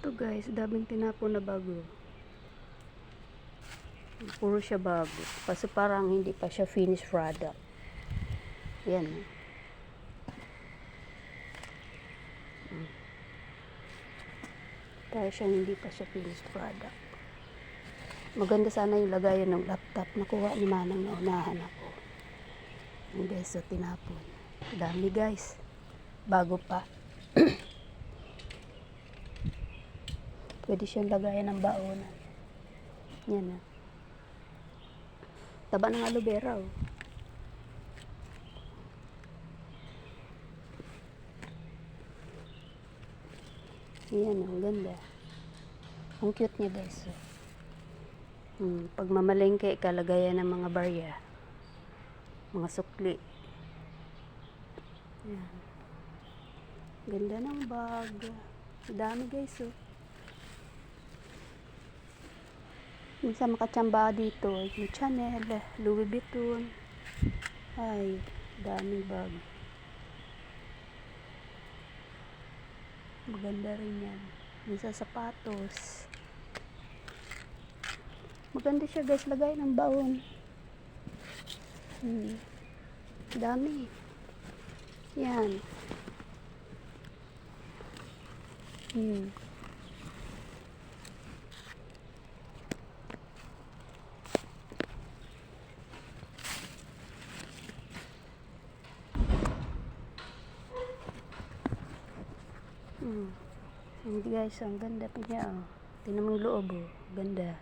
Ito guys, daming tinapon na bago. Puro siya bago. Kasi parang hindi pa siya finished product. Yan. Kaya siya hindi pa siya finished product. Maganda sana yung lagayan ng laptop. Nakuha ni Manang na unahan ako. Yung guys, so tinapon. Dami guys. Bago pa. Pwede siyang lagayan ng baonan. Yan na. Taba ng aloe vera oh. Yan, ang ganda. Ang cute niya guys. Pag mamalengke, kalagayan ng mga barya. Mga sukli. Yan. Ganda ng bag. Dami guys oh. Minsan makachamba dito. Yung Chanel, Louis Vuitton. Ay, daming bag. Maganda rin yan. Minsan sapatos. Maganda siya guys, lagay ng baon. Dami. Yan. Hindi guys, ang ganda pa niya oh. Tingnan mo yung loob oh. Ganda.